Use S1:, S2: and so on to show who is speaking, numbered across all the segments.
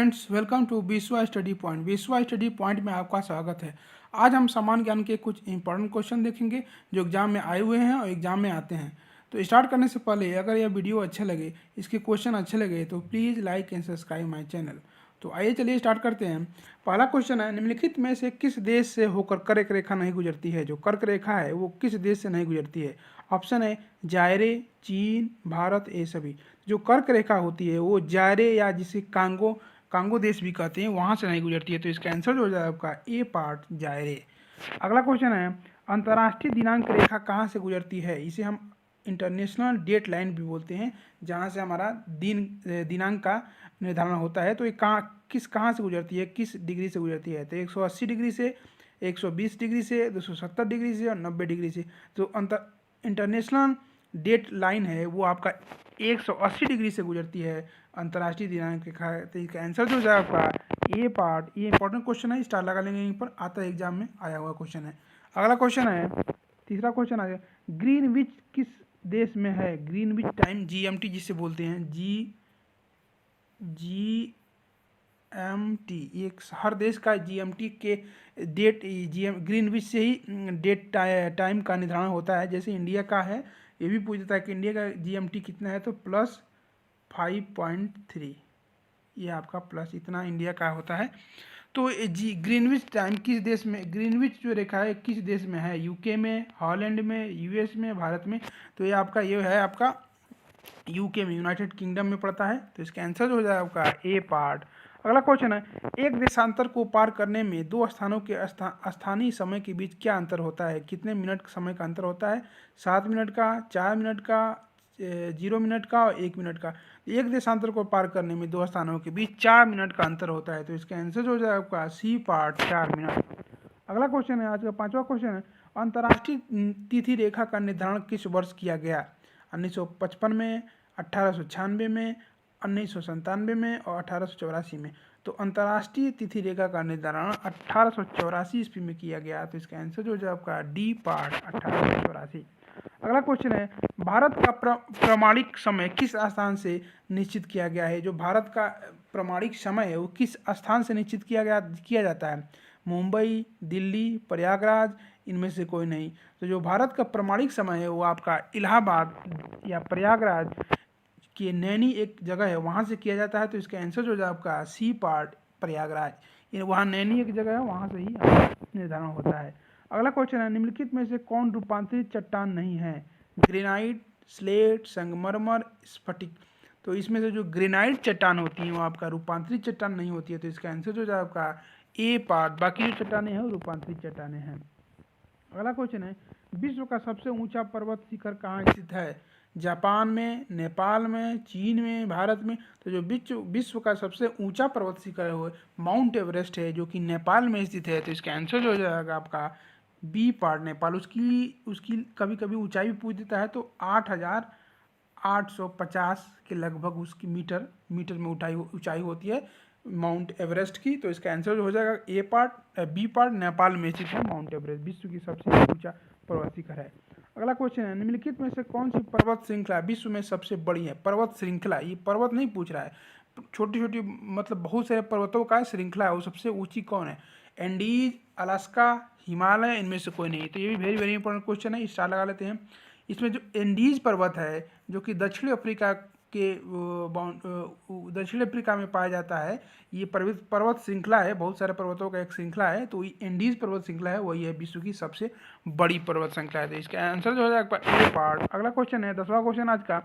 S1: Friends, welcome to विश्वा study point. विश्वा study point में आपका स्वागत है। आज हम सामान्य ज्ञान के कुछ इंपॉर्टेंट क्वेश्चन देखेंगे जो एग्जाम में आए हुए हैं और एग्जाम में आते हैं। तो स्टार्ट करने से पहले अगर यह वीडियो अच्छे लगे, इसके क्वेश्चन अच्छे लगे तो please like and subscribe my channel. तो आइए चलिए स्टार्ट करते हैं। पहला क्वेश्चन है, निम्नलिखित में से किस देश से होकर कर्क रेखा नहीं गुजरती है? जो कर्क रेखा है वो किस देश से नहीं गुजरती है? ऑप्शन है जायरे, चीन, भारत, ये सभी। जो कर्क रेखा होती है वो जायरे या जिसे कांगो देश भी कहते हैं, वहाँ से नहीं गुजरती है। तो इसका आंसर जो हो जाएगा आपका ए पार्ट जायरे। अगला क्वेश्चन है, अंतर्राष्ट्रीय दिनांक रेखा कहाँ से गुजरती है? इसे हम इंटरनेशनल डेट लाइन भी बोलते हैं, जहाँ से हमारा दिनांक का निर्धारण होता है। तो ये कहाँ से गुजरती है, किस डिग्री से गुजरती है? तो 180 डिग्री से, 120 डिग्री से, 270 डिग्री से और 90 डिग्री से। तो इंटरनेशनल डेट लाइन है वो आपका 180 डिग्री से गुजरती है अंतर्राष्ट्रीय दिनांक रेखा। तो इसका आंसर जो हो जाएगा आपका ए पार्ट। ये इंपॉर्टेंट क्वेश्चन है, स्टार लगा लेंगे यहीं पर, आता है एग्जाम में आया हुआ क्वेश्चन है। अगला क्वेश्चन है, तीसरा क्वेश्चन आ गया, ग्रीनविच किस देश में है? ग्रीनविच टाइम जीएमटी जिसे बोलते हैं, जीएमटी, ये हर देश का जीएमटी के डेट ग्रीनविच से ही डेट टाइम का निर्धारण होता है। जैसे इंडिया का है, ये भी पूछता है कि इंडिया का जीएमटी कितना है, तो +5.3, ये आपका प्लस इतना इंडिया का होता है। तो ग्रीनविच टाइम किस देश में, ग्रीनविच जो रेखा है किस देश में है? यूके में, हॉलैंड में, यूएस में, भारत में? तो ये आपका ये है आपका यूके में, यूनाइटेड किंगडम में पड़ता है। तो इसका आंसर हो जाएगा आपका ए पार्ट। अगला क्वेश्चन है, एक देशांतर को पार करने में दो स्थानों के स्थानीय समय के बीच क्या अंतर होता है? कितने मिनट समय का अंतर होता है? 7 मिनट का, 4 मिनट का, 0 मिनट का और 1 मिनट का। एक देशांतर को पार करने में दो स्थानों के बीच 4 मिनट का अंतर होता है। तो इसका आंसर हो जाएगा आपका सी पार्ट, 4 मिनट। अगला क्वेश्चन है, आज का पांचवा क्वेश्चन है, अंतर्राष्ट्रीय तिथि रेखा का निर्धारण किस वर्ष किया गया? 1955 में, 1896 में, 1997 में और 1884 में। तो अंतर्राष्ट्रीय तिथि रेखा का निर्धारण 1884 ईस्वी में किया गया। तो इसका आंसर जो है आपका डी पार्ट, 1884। अगला क्वेश्चन है, भारत का प्रमाणिक समय किस स्थान से निश्चित किया गया है? जो भारत का प्रमाणिक समय है वो किस स्थान से निश्चित किया जाता है? मुंबई, दिल्ली, प्रयागराज, इनमें से कोई नहीं। तो जो भारत का प्रमाणिक समय है वो आपका इलाहाबाद या प्रयागराज के नैनी एक जगह है, वहाँ से किया जाता है। तो इसका आंसर जो है आपका सी पार्ट, प्रयागराज। वहाँ नैनी एक जगह है, वहाँ से ही निर्धारण होता है। अगला क्वेश्चन है, निम्नलिखित में से कौन रूपांतरित चट्टान नहीं है? ग्रेनाइट, स्लेट, संगमरमर, स्फटिक। तो इसमें से जो ग्रेनाइट चट्टान होती है वो आपका रूपांतरित चट्टान नहीं होती है। तो इसका आंसर जो है आपका ए पार्ट। बाकी जो चट्टानें हैं वो रूपांतरित चट्टानें हैं। अगला क्वेश्चन है, विश्व का सबसे ऊंचा पर्वत शिखर कहाँ स्थित है? जापान में, नेपाल में, चीन में, भारत में? तो जो विश्व का सबसे ऊंचा पर्वत शिखर है वो माउंट एवरेस्ट है, जो कि नेपाल में स्थित है। तो इसका आंसर जो हो जाएगा आपका बी पार्ट, नेपाल। उसकी कभी कभी ऊंचाई भी पूछ देता है, तो 8,850 के लगभग उसकी मीटर में ऊंचाई होती है माउंट एवरेस्ट की। तो इसका आंसर जो हो जाएगा ए पार्ट, बी पार्ट, नेपाल में स्थित है माउंट एवरेस्ट, विश्व की सबसे ऊंचा पर्वत शिखर है। अगला क्वेश्चन है, निम्नलिखित में से कौन सी पर्वत श्रृंखला विश्व में सबसे बड़ी है? पर्वत श्रृंखला, ये पर्वत नहीं पूछ रहा है, छोटी छोटी मतलब बहुत सारे पर्वतों का श्रृंखला है, वो सबसे ऊंची कौन है? एंडीज, अलास्का, हिमालय, इनमें से कोई नहीं। तो ये भी वेरी वेरी इंपॉर्टेंट क्वेश्चन है, स्टार लगा लेते हैं। इसमें जो एंडीज पर्वत है जो कि दक्षिण अफ्रीका में पाया जाता है, ये पर्वत श्रृंखला है, बहुत सारे पर्वतों का एक श्रृंखला है। तो एंडीज पर्वत श्रृंखला है, वही है विश्व की सबसे बड़ी पर्वत श्रृंखला है। तो इसका आंसर जो हो जाएगा ए पार्ट। अगला क्वेश्चन है, 10वां क्वेश्चन आज का,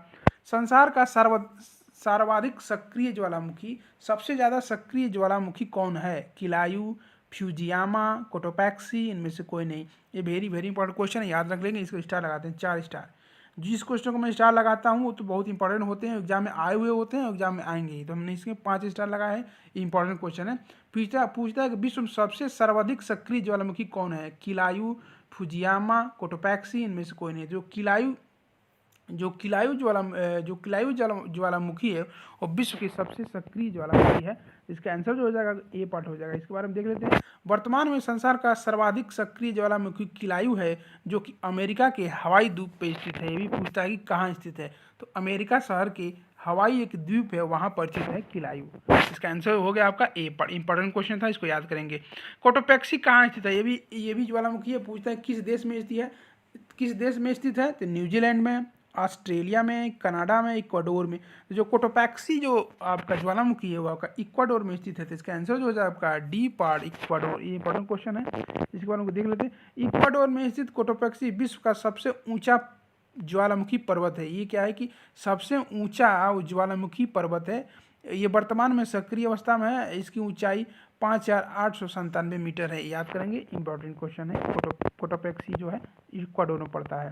S1: संसार का सर्वाधिक सक्रिय ज्वालामुखी, सबसे ज़्यादा सक्रिय ज्वालामुखी कौन है? किलायू, फ्यूजियामा, कोटोपैक्सी, इनमें से कोई नहीं। ये वेरी वेरी इंपॉर्टेंट क्वेश्चन है, याद रख लेंगे। इसको स्टार लगाते हैं, 4 स्टार। जिस क्वेश्चन को मैं स्टार लगाता हूँ वो तो बहुत इंपॉर्टेंट होते हैं, एग्जाम में आए हुए होते हैं, एग्जाम में आएंगे ही। तो हमने इसके 5 स्टार लगाए हैं, इंपॉर्टेंट क्वेश्चन है। पूछता है कि विश्व में सबसे सर्वाधिक सक्रिय ज्वालामुखी कौन है? किलायू, फुजियामा, कोटोपैक्सी, इनमें से कोई नहीं। जो किलायू ज्वालामुखी है वो विश्व की सबसे सक्रिय ज्वालामुखी है। इसका आंसर जो हो जाएगा ए पार्ट हो जाएगा। इसके बारे में देख लेते हैं। वर्तमान में संसार का सर्वाधिक सक्रिय ज्वालामुखी किलायू है, जो कि अमेरिका के हवाई द्वीप पे स्थित है। ये भी पूछता है कि कहाँ स्थित है, तो अमेरिका शहर के हवाई एक द्वीप है वहाँ पर स्थित है किलायू। इसका आंसर हो गया आपका ए। पर इंपॉर्टेंट क्वेश्चन था, इसको याद करेंगे। कोटोपैक्सी कहाँ स्थित है, ये भी ज्वालामुखी है। पूछता है किस देश में स्थित है, किस देश में स्थित है, तो न्यूजीलैंड में, ऑस्ट्रेलिया में, कनाडा में, इक्वाडोर में। तो जो कोटोपैक्सी जो आपका ज्वालामुखी है वो आपका इक्वाडोर में स्थित है। तो इसका आंसर जो हो जाए आपका डी पार्ट इक्वाडोर। ये इंपॉर्टेंट क्वेश्चन है, इसके बारे में देख लेते हैं। इक्वाडोर में स्थित कोटोपैक्सी विश्व का सबसे ऊंचा ज्वालामुखी पर्वत है। ये क्या है कि सबसे ऊंचा ज्वालामुखी पर्वत है। ये वर्तमान में सक्रिय अवस्था में है। इसकी ऊंचाई 5,897 मीटर है। याद करेंगे, इंपॉर्टेंट क्वेश्चन है। कोटोपैक्सी जो है इक्वाडोर में पड़ता है।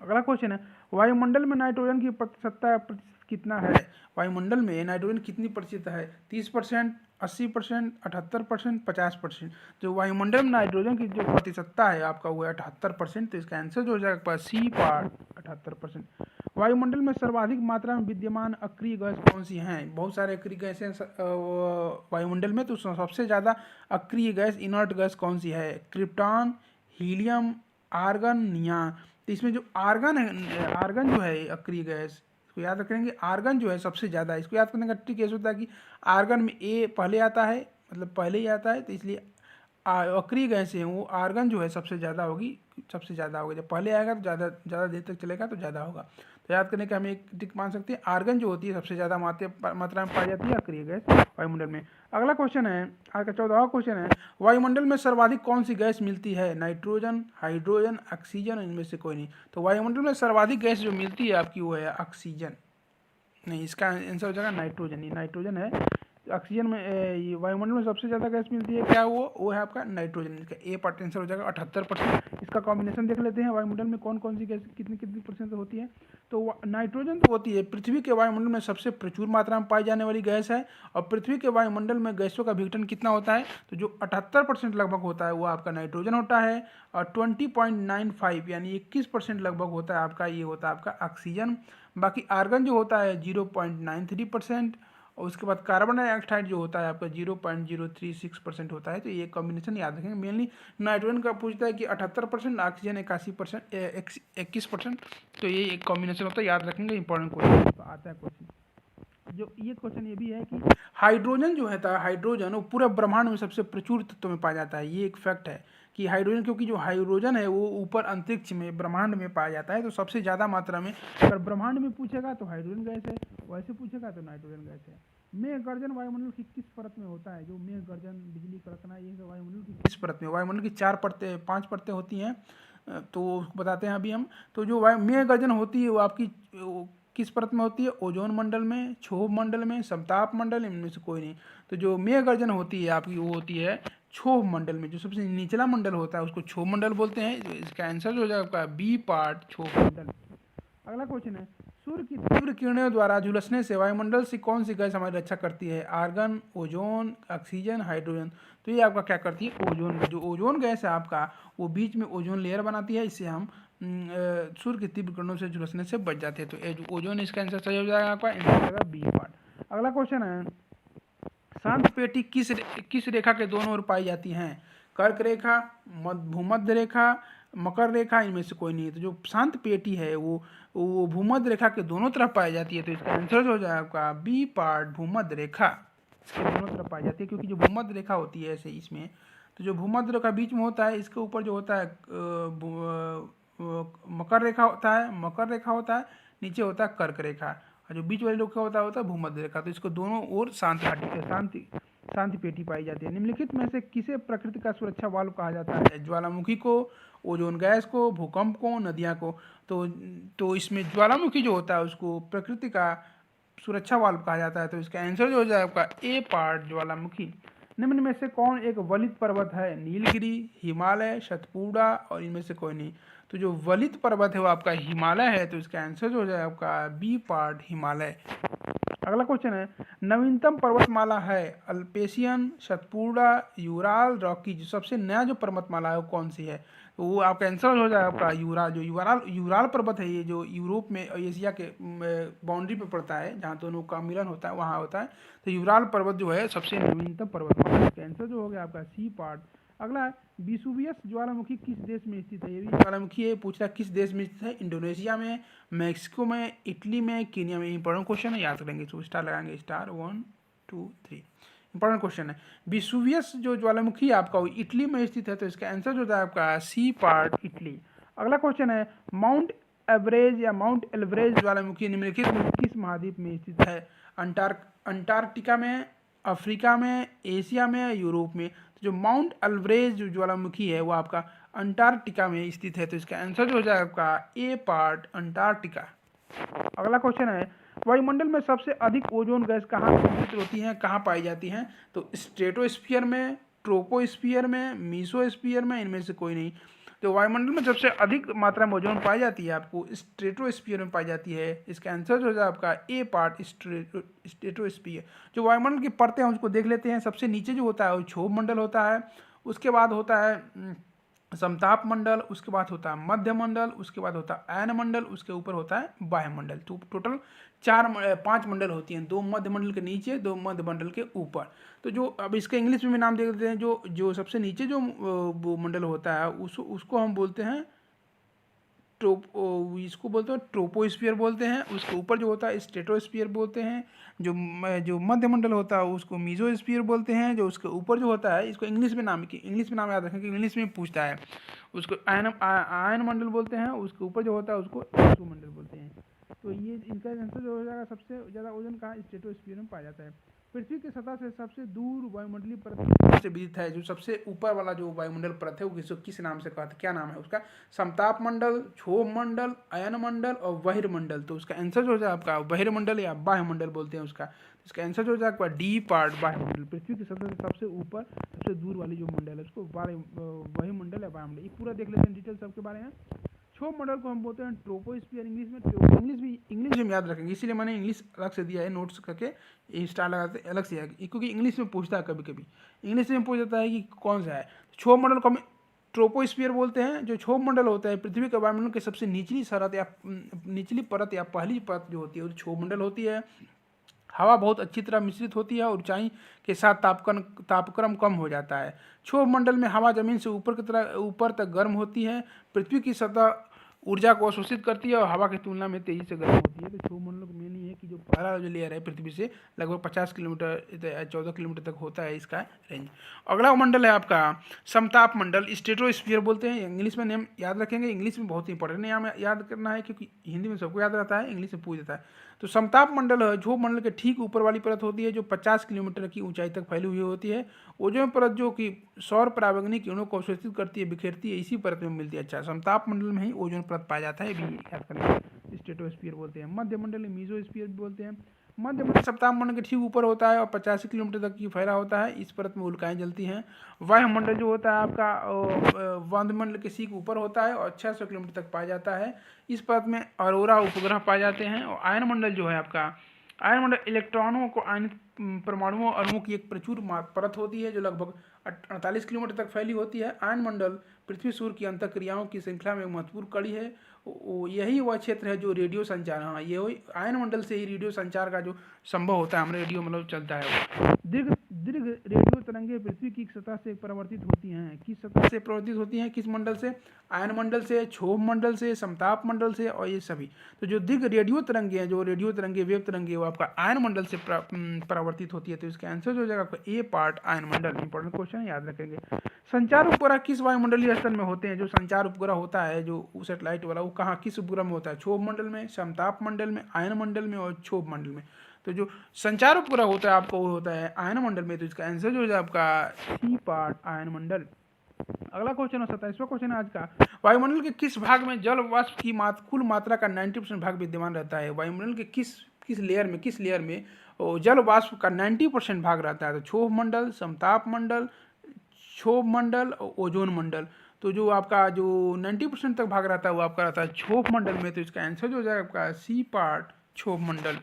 S1: अगला क्वेश्चन है, वायुमंडल में नाइट्रोजन की प्रतिशत कितना है। वायुमंडल में नाइट्रोजन कितनी प्रतिशत है, 30%, 80%, 78%, 50%। जो वायुमंडल में नाइट्रोजन की जो प्रतिशत है आपका वो है 78%। तो इसका आंसर जो हो जाएगा सी पार्ट 78%। वायुमंडल में सर्वाधिक मात्रा में विद्यमान अक्रिय गैस कौन सी हैं। बहुत सारे अक्रिय गैस हैं वायुमंडल में, तो सबसे ज़्यादा अक्रिय गैस इनर्ट गैस कौन सी है, क्रिप्टॉन, हीलियम, आर्गन, नियॉन। तो इसमें जो आर्गन है, आर्गन जो है अक्रिय गैस, इसको याद रखेंगे। आर्गन जो है सबसे ज़्यादा, इसको याद करने का ट्रिक ऐसा होता है कि आर्गन में ए पहले आता है, मतलब पहले ही आता है, तो इसलिए अक्रिय गैस है वो आर्गन जो है सबसे ज़्यादा होगी, सबसे ज़्यादा होगा। जब पहले आएगा तो ज़्यादा देर तक चलेगा तो ज़्यादा होगा। तो याद करने का हम एक ट्रिक मान सकते हैं, आर्गन जो होती है सबसे ज़्यादा मात्रा में पाई जाती है अक्रिय गैस वायुमंडल में। अगला क्वेश्चन है, आज का 14वां क्वेश्चन है, वायुमंडल में सर्वाधिक कौन सी गैस मिलती है, नाइट्रोजन, हाइड्रोजन, ऑक्सीजन, इनमें से कोई नहीं। तो वायुमंडल में सर्वाधिक गैस जो मिलती है आपकी वो है ऑक्सीजन, नहीं, इसका आंसर हो जाएगा नाइट्रोजन। ये नाइट्रोजन है। ऑक्सीजन में ये वायुमंडल में सबसे ज़्यादा गैस मिलती है, क्या वो है आपका नाइट्रोजन। इसका ए पार्ट आंसर हो जाएगा 78%। इसका कॉम्बिनेशन देख लेते हैं, वायुमंडल में कौन कौन सी गैस कितनी कितनी परसेंट होती है। तो नाइट्रोजन तो होती है पृथ्वी के वायुमंडल में सबसे प्रचुर मात्रा में पाई जाने वाली गैस है। और पृथ्वी के वायुमंडल में गैसों का विघटन कितना होता है, तो जो 78% लगभग होता है वो आपका नाइट्रोजन होता है। और 20.95 यानी 21% लगभग होता है आपका, ये होता है आपका ऑक्सीजन। बाकी आर्गन जो होता है 0.93%। और उसके बाद कार्बन डाइऑक्साइड जो होता है आपका 0.036% होता है। तो ये कॉम्बिनेशन याद रखेंगे। मेनली नाइट्रोजन का पूछता है कि 78%, ऑक्सीजन 81%, 21%। तो ये एक कॉम्बिनेशन होता है, याद रखेंगे। इंपॉर्टेंट क्वेश्चन तो आता है क्वेश्चन। जो ये क्वेश्चन ये भी है कि हाइड्रोजन जो है हाइड्रोजन वो पूरे ब्रह्मांड में सबसे प्रचुर तत्व में पाया जाता है। ये एक फैक्ट है कि हाइड्रोजन, क्योंकि जो हाइड्रोजन है वो ऊपर अंतरिक्ष में ब्रह्मांड में पाया जाता है। तो सबसे ज़्यादा मात्रा में अगर ब्रह्मांड में पूछेगा तो हाइड्रोजन गैस है, वैसे पूछेगा तो नाइट्रोजन गैस है। मेघ गर्जन वायुमंडल की किस परत में होता है, जो मेघ गर्जन, बिजली कड़कना, ये सब वायुमंडल की किस परत में। वायुमंडल की 4 परतें 5 परतें होती हैं, तो उसको बताते हैं अभी हम। तो जो मेघ गर्जन होती है वो आपकी किस परत में होती है, ओजोन मंडल में, क्षोभ मंडल में, समताप मंडल, इनमें से कोई नहीं। तो जो मेघ गर्जन होती है आपकी वो होती है क्षोभ मंडल में। जो सबसे निचला मंडल होता है उसको क्षोभ मंडल बोलते हैं। तो इसका आंसर जो हो जाएगा आपका बी पार्ट, क्षोभ मंडल। अगला क्वेश्चन है, सूर्य की तीव्र किरणों द्वारा झुलसने से वायुमंडल से कौन सी गैस हमारी रक्षा करती है, आर्गन, ओजोन, ऑक्सीजन, हाइड्रोजन। तो ये आपका क्या करती है, ओजोन। जो ओजोन गैस है आपका वो बीच में ओजोन लेयर बनाती है, इससे हम सूर्य की तीव्र किरणों से झुलसने से बच जाते हैं। तो ओजोन इसका आंसर सही हो जाएगा आपका, आंसर हो जाएगा बी पार्ट। अगला क्वेश्चन है, शांत पेटी किस रेखा के दोनों ओर पाई जाती हैं, कर्क रेखा, भूमध्य रेखा, मकर रेखा, इनमें से कोई नहीं है। तो जो शांत पेटी है वो भूमध्य रेखा के दोनों तरफ पाई जाती है। तो इसका आंसर हो जाएगा आपका बी पार्ट, भूमध्य रेखा, इसके दोनों तरफ पाई जाती है। क्योंकि जो भूमध्य रेखा होती है ऐसे इसमें, तो जो भूमध्य रेखा बीच में होता है, इसके ऊपर जो होता है मकर रेखा होता है, मकर रेखा होता है, नीचे होता है कर्क रेखा, और जो बीच वाली रेखा होता है भूमध्य रेखा। तो इसको दोनों ओर शांति पेटी पाई जाती है। निम्नलिखित में से किसे प्रकृति का सुरक्षा वाल्व कहा जाता है, ज्वालामुखी को, ओजोन गैस को, भूकंप को, नदियाँ को। तो इसमें ज्वालामुखी जो होता है उसको प्रकृति का सुरक्षा वाल्व कहा जाता है। तो इसका आंसर जो हो जाए आपका ए पार्ट, ज्वालामुखी। निम्न में से कौन एक वलित पर्वत है, नीलगिरी, हिमालय, सतपुड़ा, और इनमें से कोई नहीं। तो जो वलित पर्वत है वो आपका हिमालय है। तो इसका आंसर जो हो जाए आपका बी पार्ट, हिमालय। अगला क्वेश्चन है, नवीनतम पर्वतमाला है अल्पेशियन, सतपुड़ा, यूराल, रॉकी। जो सबसे नया जो पर्वतमाला है वो कौन सी है, तो वो आपका आंसर हो जाएगा आपका यूराल। जो यूराल पर्वत है, ये जो यूरोप में और एशिया के बाउंड्री पे पड़ता है, जहाँ दोनों का मिलन होता है वहाँ होता है। तो यूराल पर्वत जो है सबसे नवीनतम पर्वतमाला। इसका आंसर जो हो गया आपका सी पार्ट, अगला है विसुवियस ज्वालामुखी किस देश में स्थित है? ये भी ज्वालामुखी है, पूछ रहा है किस देश में स्थित है? इंडोनेशिया में, मैक्सिको में, इटली में, कीनिया में। इंपॉर्टेंट क्वेश्चन है, याद करेंगे। तो स्टार लगाएंगे, स्टार 1 2 3। इंपॉर्टेंट क्वेश्चन है। विसुवियस जो ज्वालामुखी है आपका वो इटली में स्थित है, तो इसका आंसर जो है आपका सी पार्ट इटली। अगला क्वेश्चन है माउंट एवरेज या माउंट एल्ब्रेज ज्वालामुखी निम्नलिखित में किस महाद्वीप में स्थित है? अंटार्कटिका में, अफ्रीका में, एशिया में या यूरोप में? तो जो माउंट एल्ब्रेज जो ज्वालामुखी है वो आपका अंटार्कटिका में स्थित है, तो इसका आंसर जो हो जाएगा आपका ए पार्ट अंटार्कटिका। अगला क्वेश्चन है वायुमंडल में सबसे अधिक ओजोन गैस कहाँ केंद्रित होती है, कहाँ पाई जाती है? तो स्ट्रेटोस्फीयर में, ट्रोपोस्फीयर में, मीसोस्फीयर में, इनमें से कोई नहीं। तो वायुमंडल में सबसे अधिक मात्रा में ओजोन पाई जाती है आपको स्ट्रेटोस्फीयर में पाई जाती है। इसका आंसर जो है आपका ए पार्ट स्ट्रेटोस्फीयर। जो वायुमंडल की परतें हैं उसको देख लेते हैं। सबसे नीचे जो होता है वो क्षोभ मंडल होता है, उसके बाद होता है समताप मंडल, उसके बाद होता है मध्य मंडल, उसके बाद होता है आयन मंडल, उसके ऊपर होता है वायुमंडल। तो टोटल 5 मंडल होती हैं, 2 मध्य मंडल के नीचे, 2 मध्य मंडल के ऊपर। तो जो अब इसका इंग्लिश में भी नाम दे देते हैं। जो जो सबसे नीचे जो वो मंडल होता है उसको हम बोलते हैं इसको बोलते हैं ट्रोपोस्फीयर बोलते हैं। उसके ऊपर जो होता है स्ट्रेटोस्फीयर बोलते हैं। जो मध्य मंडल होता है उसको मीजोस्फीयर बोलते हैं। जो उसके ऊपर जो होता है इसको इंग्लिश में नाम याद रखें कि इंग्लिश में पूछता है। उसको आयन मंडल बोलते हैं। उसके ऊपर जो होता है उसको एक्सो मंडल बोलते हैं। तो ये इनका आंसर जो हो जाएगा सबसे ज़्यादा ओजोन कहाँ स्ट्रेटोस्फीयर में पाया जाता है। पृथ्वी की सतह से सबसे दूर वायुमंडलीय परत से विदित है। जो सबसे ऊपर वाला जो वायुमंडल परत है वो किस नाम से कहते हैं, क्या नाम है उसका? समताप मंडल, क्षोभ मंडल, अयन मंडल और बहिर्मंडल। तो उसका आंसर जो हो जाए आपका बहिर्मंडल या बाह्यमंडल बोलते हैं उसका। इसका आंसर जो हो जाए आपका डी पार्ट बाह्यमंडल। पृथ्वी की सतह से सबसे ऊपर सबसे दूर वाली जो मंडल है उसको वायुमंडल या बाह्यमंडल। ये पूरा देख लेते हैं डिटेल सबके बारे में। क्षोभ मंडल को हम बोलते हैं ट्रोपोस्फीयर इंग्लिश में। इंग्लिश में याद रखेंगे, इसीलिए मैंने इंग्लिश अलग से दिया है, नोट्स करके स्टार लगाते अलग से है, क्योंकि इंग्लिश में पूछता है कभी कभी। इंग्लिश में पूछ जाता है कि कौन सा है। क्षोभ मंडल को हम ट्रोपोस्फीयर बोलते हैं। जो क्षोभ मंडल होता है पृथ्वी के वायुमंडल की सबसे निचली परत या पहली परत जो होती है वो क्षोभ मंडल होती है। हवा बहुत अच्छी तरह मिश्रित होती है और ऊंचाई के साथ तापक्रम कम हो जाता है। क्षोभ मंडल में हवा जमीन से ऊपर तक गर्म होती है। पृथ्वी की सतह ऊर्जा को अवशोषित करती है और हवा की तुलना में तेजी से गर्म होती है। तो क्षोभ मंडल को मेन ये है कि जो पहला जो लेयर है पृथ्वी से लगभग 50 किलोमीटर 14 किलोमीटर तक होता है इसका रेंज। अगला मंडल है आपका समताप मंडल, स्ट्रेटोस्फीयर बोलते हैं। इंग्लिश में नेम याद रखेंगे, इंग्लिश में बहुत ही इंपॉर्टेंट नाम याद करना है क्योंकि हिंदी में सबको याद रहता है, इंग्लिश में पूछ देता है। तो समताप मंडल है क्षोभ मंडल के ठीक ऊपर वाली परत होती है जो 50 किलोमीटर की ऊंचाई तक फैली हुई होती है। ओजोन परत जो कि सौर पराबैंगनी किरणों को अवशोषित करती है, बिखेरती है, इसी परत में मिलती है। अच्छा, समताप मंडल में ही ओजोन परत पाया जाता है, भी याद करना। स्ट्रेटोस्फीयर बोलते हैं। मध्य मंडल मीजोस्फीयर बोलते हैं। मध्य मंडल सप्ताह मंडल के ठीक ऊपर होता है और 85 किलोमीटर तक की फैला होता है। इस परत में उल्काएं जलती हैं। वायुमंडल जो होता है आपका वायुमंडल के ठीक ऊपर होता है और 600 किलोमीटर तक पाया जाता है। इस परत में अरोरा उपग्रह पाए जाते हैं। और आयन मंडल जो है आपका, आयन मंडल इलेक्ट्रॉनों को आयनित परमाणुओं अणुओं की एक प्रचुर परत होती है जो लगभग 48 किलोमीटर तक फैली होती है। आयन मंडल पृथ्वी सूर्य की अंतःक्रियाओं की श्रृंखला में एक महत्वपूर्ण कड़ी है। यही वह क्षेत्र है जो रेडियो संचार, हाँ ये वही आयन मंडल से ही रेडियो संचार का जो संभव होता है, हमारे रेडियो मतलब चलता है। दीर्घ दीर्घ रेडियो तरंगें पृथ्वी की सतह से परावर्तित होती हैं। किस सतह से परावर्तित होती हैं? किस मंडल से? आयन मंडल से, क्षोभ मंडल से, समताप मंडल से और ये सभी। तो जो दीर्घ रेडियो तरंगे हैं, जो रेडियो तरंगे वेव तरंगे वो आपका आयन मंडल से परावर्तित होती है। तो इसका आंसर जो हो जाएगा आपका ए पार्ट आयन मंडल। इंपॉर्टेंट क्वेश्चन याद रखेंगे। संचार उपग्रह किस वायुमंडलीय स्तर में होते हैं? जो संचार उपग्रह होता है जो सैटेलाइट वाला वो कहाँ किस उपग्रह में होता है? क्षोभ मंडल में, समताप मंडल में, आयन मंडल में और क्षोभ मंडल में। तो जो संचार उपग्रह होता है आपको वो होता है आयन मंडल में। तो इसका आंसर जो है आपका सी पार्ट आयन मंडल। अगला क्वेश्चन है 27वां क्वेश्चन है आज का। वायुमंडल के किस भाग में जल वाष्प की कुल मात्रा का 90% भाग विद्यमान रहता है? वायुमंडल के किस लेयर में जल वाष्प का 90% भाग रहता है? तो क्षोभ मंडल, समताप मंडल, क्षोभ मंडल और ओजोन मंडल। तो जो आपका जो 90% तक भाग रहता है वो आपका रहता है क्षोभ मंडल में। तो इसका आंसर जो हो जाएगा आपका सी पार्ट क्षोभ मंडल।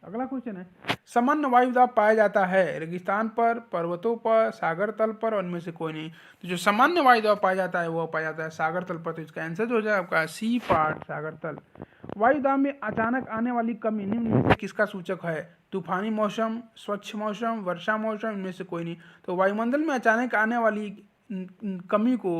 S1: अगला क्वेश्चन है सामान्य वायुदाब पाया जाता है रेगिस्तान पर, पर्वतों पर, सागर तल पर और उनमें से कोई नहीं। तो जो सामान्य वायुदाब पाया जाता है वो पाया जाता है सागर तल पर। तो इसका आंसर जो हो जाएगा आपका सी पार्ट सागर तल। वायुदाब में अचानक आने वाली कमी निम्न में से किसका सूचक है? तूफानी मौसम, स्वच्छ मौसम, वर्षा मौसम, इनमें से कोई नहीं। तो वायुमंडल में अचानक आने वाली कमी को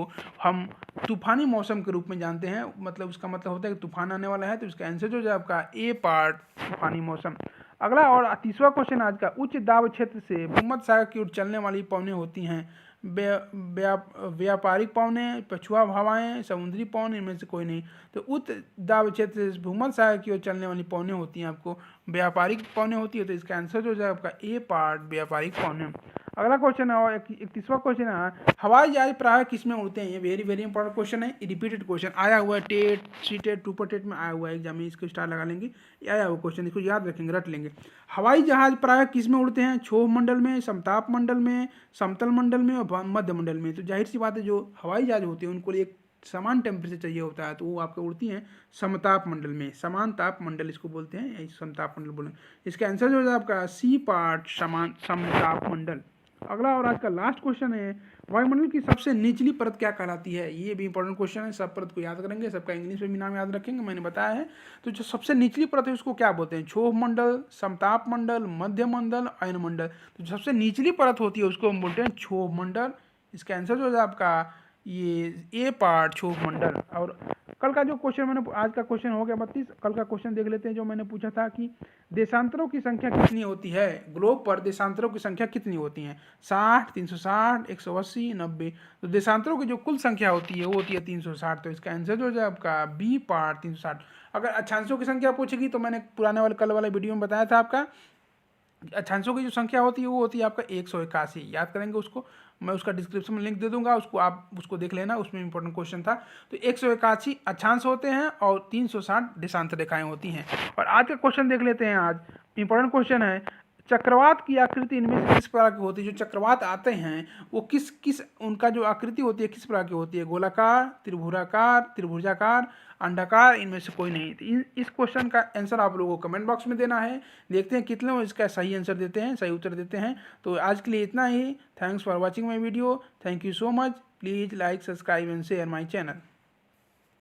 S1: हम तूफानी मौसम के रूप में जानते हैं, मतलब उसका मतलब होता है कि तूफान आने वाला है, तो इसका आंसर जो है आपका ए पार्ट तूफानी मौसम। अगला और तीसरा क्वेश्चन आज का, उच्च दाब क्षेत्र से भूमध्य सागर की ओर चलने वाली पवनें होती हैं व्यापारिक पवनें, पछुआ हवाएं, समुद्री पवन, इनमें से कोई नहीं। तो उच्च दाब क्षेत्र से भूमध्य सागर की ओर चलने वाली पवनें होती हैं आपको व्यापारिक पवनें होती है, तो इसका आंसर जो है आपका ए पार्ट व्यापारिक पवनें। अगला क्वेश्चन है और 31वां क्वेश्चन है, हवाई जहाज प्रायः किस में उड़ते हैं? ये वेरी वेरी इंपॉर्टेंट क्वेश्चन है, रिपीटेड क्वेश्चन आया हुआ है, TET, C TET, super TET में आया हुआ है, एग्जाम में इसको स्टार लगा लेंगे, ये आया हुआ क्वेश्चन, इसको याद रखेंगे, रट लेंगे। हवाई जहाज प्रायः किस में उड़ते हैं? क्षोभ मंडल में, समताप मंडल में, समतल मंडल में और मध्य मंडल में। तो जाहिर सी बात है, जो हवाई जहाज होते हैं उनको एक समान टेम्परेचर चाहिए होता है, तो वो आपको उड़ती हैं समताप मंडल में, समान ताप मंडल इसको बोलते हैं, समताप मंडल बोलें। इसका आंसर जो है आपका सी पार्ट समान समताप मंडल। अगला और आज का लास्ट क्वेश्चन है, वायुमंडल की सबसे निचली परत क्या कहलाती है? ये भी इंपॉर्टेंट क्वेश्चन है, सब परत को याद करेंगे, सबका इंग्लिश में भी नाम याद रखेंगे, मैंने बताया है। तो जो सबसे निचली परत है उसको क्या बोलते हैं? क्षोभ मंडल, समताप मंडल, मध्य मंडल, अयन मंडल। तो जो सबसे निचली परत होती है उसको हम बोलते हैं क्षोभ मंडल। इसका आंसर जो है आपका ये ए पार्ट क्षोभ मंडल। और कल का जो क्वेश्चन मैंने, आज का क्वेश्चन हो गया 32, कल का क्वेश्चन देख लेते हैं जो मैंने पूछा था कि देशांतरों की संख्या कितनी होती है? ग्लोब पर देशांतरों की संख्या कितनी होती है? 60, 360, 180, 90। तो देशांतरों की जो कुल संख्या होती है वो होती है 360। तो इसका आंसर जो है आपका बी पार्ट 360। अगर अक्षांशों की संख्या पूछेगी तो मैंने पुराने वाले कल वाले वीडियो में बताया था आपका, अक्षांशों की जो संख्या होती है वो होती है आपका 181। याद करेंगे उसको, मैं उसका डिस्क्रिप्शन में लिंक दे दूंगा, उसको आप उसको देख लेना, उसमें इंपॉर्टेंट क्वेश्चन था। तो 181 अक्षांश होते हैं और 360 देशांतर रेखाएं होती हैं। और आज का क्वेश्चन देख लेते हैं, आज इंपॉर्टेंट क्वेश्चन है, चक्रवात की आकृति इनमें से किस प्रकार की होती है? जो चक्रवात आते हैं वो किस किस उनका जो आकृति होती है किस प्रकार की होती है? गोलाकार, त्रिभुजाकार, त्रिभुजाकार, अंडाकार, इनमें से कोई नहीं। तो इस क्वेश्चन का आंसर आप लोगों को कमेंट बॉक्स में देना है, देखते हैं कितने लोग इसका सही आंसर देते हैं, सही उत्तर देते हैं। तो आज के लिए इतना ही। Thanks for watching my video, thank you so much. Please like, subscribe and share my channel.